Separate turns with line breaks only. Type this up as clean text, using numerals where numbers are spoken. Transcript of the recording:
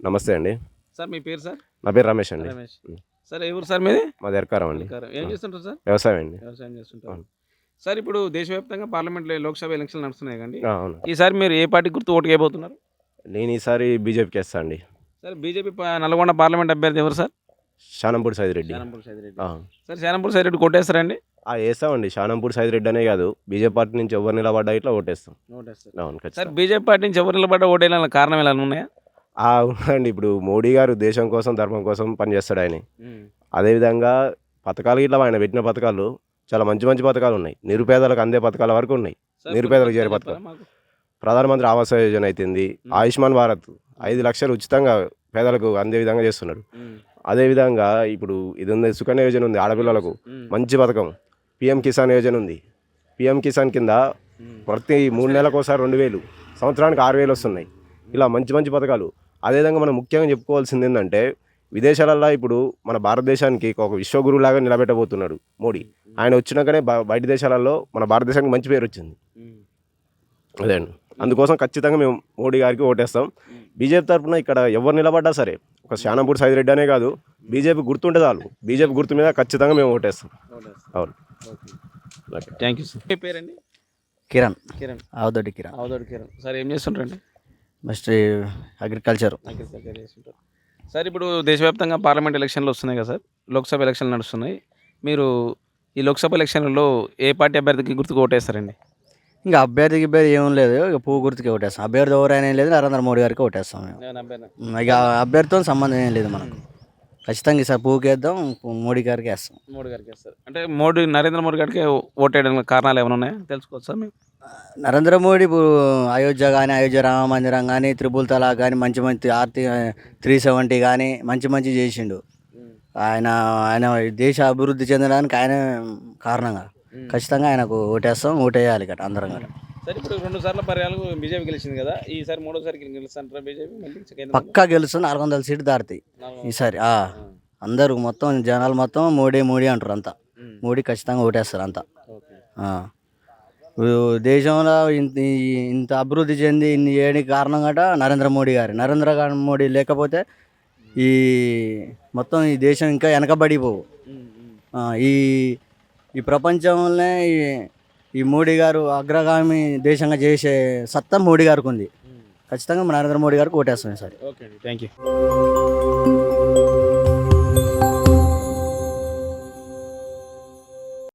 నమస్తే అండి.
సార్ మీ పేరు సార్?
నా పేరు రమేష్ అండి.
రమేష్.
హ్మ్.
సార్ ఏ ఊరు సార్ మీది?
మాది ఎర్కారం అండి.
ఏం
ఆ!
చేస్తుంటారు సార్?
వ్యవసాయం అండి.
వ్యవసాయం చేస్తుంటారు.
అవును.
సార్ ఇప్పుడు దేశవ్యాప్తంగా పార్లమెంట్‌లో లోక్‌సభ ఎలక్షన్లు నడుస్తున్నాయి కదండీ!
అవును.
ఈసారి మీరు ఏ పార్టీ గుర్తు ఓటుకేయబోతున్నారు?
నేను ఈసారి బీజేపీకి ఏస్తా అండి.
సార్ బీజేపీ నల్గొండ పార్లమెంట్ అభ్యర్థి ఎవరు సార్?
షానంపూడి సైదిరెడ్డి.
శానంపూడి సైదిరెడ్డి.
ఆ!
సార్ శానంపూడి సైదిరెడ్డి కొట్టేస్తారండి?
ఏస్తామండి. షానంపూడి సైదిరెడ్డి అనే కాదు, బీజేపీ పార్టీ నుంచి ఎవరు నిలబడ్డా ఇట్లా ఓటేస్తాం.
ఓటేస్తారు.
అవును.
సార్
ఖచ్చితంగా.
బీజేపీ పార్టీ నుంచి ఎవరు నిలబడ్డా ఓటేయాలన్న కారణం ఏమైనా ఉన్నాయా?
అవునండి. ఇప్పుడు మోడీ గారు దేశం కోసం, ధర్మం కోసం పనిచేస్తాడాయన.
హ్మ్.
అదేవిధంగా పథకాలు ఇట్లా ఆయన పెట్టిన పథకాలు చాలా మంచి మంచి పథకాలున్నాయి. నిరుపేదలకు అందే పథకాల వరకు ఉన్నాయి.
సార్ కొన్ని
నిరుపేదలకు చేరే
పథకాలు
పథకాలు.
చెప్పారా మాకు?
ప్రధానమంత్రి ఆవాస్ యోజన అయితుంది.
హ్మ్.
ఆయుష్మాన్ భారత్ 5,00,000 ఉచితంగా పేదలకు అందే విధంగా చేస్తున్నాడు.
హ్మ్.
అదేవిధంగా ఇప్పుడు ఇది ఉంది, సుకన్య యోజన ఉంది ఆడపిల్లలకు.
హ్మ్.
మంచి పథకం. పీఎం కిసాన్ యోజన ఉంది. పీఎం కిసాన్ కింద
హ్మ్.
ప్రతి 3 నెలలకోసారి 2,000, సంవత్సరానికి 6,000 వస్తున్నాయి. ఇలా మంచి మంచి పథకాలు. అదేవిధంగా మనం ముఖ్యంగా చెప్పుకోవాల్సింది ఏంటంటే, విదేశాలల్లో ఇప్పుడు మన భారతదేశానికి ఒక విశ్వగురువులాగా నిలబెట్టబోతున్నాడు మోడీ. ఆయన వచ్చినాకనే బయట దేశాలలో మన భారతదేశానికి మంచి పేరు వచ్చింది.
హ్మ్.
అదే అండి. అందుకోసం ఖచ్చితంగా మేము మోడీ గారికి ఓటేస్తాం. బీజేపీ తరఫున ఇక్కడ ఎవరు నిలబడ్డా సరే, ఒక శానంపూడి సైదిరెడ్డి అనే కాదు, బీజేపీ గుర్తుంటే చాలు. బీజేపీ గుర్తు మీద ఖచ్చితంగా మేము ఓటేస్తాం.
ఓటేస్తారు.
అవును.
Okay.
Okay.
Thank you sir. మీ పేరండి?
కిరణ్,
కిరణ్.
ఆవుదొడ్డి కిరణ్.
అవతోడు కిరణ్. సార్ ఏం చేస్తుంటారండి?
Best agriculture.
అగ్రికల్చర్ చేస్తుంటారు. సార్ ఇప్పుడు దేశవ్యాప్తంగా పార్లమెంట్ ఎలక్షన్లు వస్తున్నాయి కదా సార్, లోక్సభ ఎలక్షన్లు నడుస్తున్నాయి. మీరు ఈ లోక్సభ ఎలక్షన్లలో ఏ పార్టీ అభ్యర్థికి గుర్తుకు ఓటేస్తారండి?
ఇంకా అభ్యర్థికి ఏం లేదు, ఇక పువ్వు గుర్తుకి ఓటేస్తాం. అభ్యర్థి ఎవరైనా ఏం లేదు, నరేంద్ర మోడీ గారికి ఓటేస్తాం మేము. ఇక అభ్యర్థితో సంబంధం ఏం లేదు మనకు. ఖచ్చితంగా ఈసారి పువ్వుకి వేద్దాం, మోడీ గారికి వేస్తాం.
మోడీ గారికి వేస్తారు. అంటే నరేంద్ర మోడీ గారికి ఓటేయడానికి కారణాలు ఏమైనా ఉన్నాయా తెలుసుకోవచ్చు సార్ మేము?
నరేంద్ర మోడీ ఇప్పుడు అయోధ్య కానీ, అయోధ్య రామ మందిరం కానీ, త్రిపుల్ తలాక్ కానీ, మంచి మంచి ఆర్థిక 370 కానీ మంచి మంచి చేసిండు. ఆయన ఆయన దేశ అభివృద్ధి చెందడానికి ఆయన కారణంగా. ఖచ్చితంగా ఆయనకు ఓటేస్తాం, ఓటేయాలి గట్రా అందరం గట్రా.
సార్ ఇప్పుడు 2 సార్ల పర్యాలు బీజేపీ గెలిచింది కదా, ఈసారి మూడోసారి గెలుస్తారంటారా బీజేపీ మళ్ళీ కేంద్రంలో?
పక్కా గెలుస్తుంది, 400 సీట్లు దాటుతాయి ఈసారి. అందరూ మొత్తం జనాలు మొత్తం మోడీ మోడీ అంటారు అంతా. మోడీ ఖచ్చితంగా ఓటేస్తారు అంతా.
ఓకే.
ఇప్పుడు దేశంలో ఇంత అభివృద్ధి చెంది ఇన్ని ఏడికి కారణం గట నరేంద్ర మోడీ లేకపోతే ఈ మొత్తం ఈ దేశం ఇంకా వెనకబడిపోవు. ఈ ఈ ప్రపంచంలోనే ఈ మోడీ గారు అగ్రగామి దేశంగా చేసే సత్తా మోడీ గారికి ఉంది. ఖచ్చితంగా నరేంద్ర మోడీ గారికి ఓటేస్తాం ఈసారి.
ఓకే అండి, థ్యాంక్ యూ.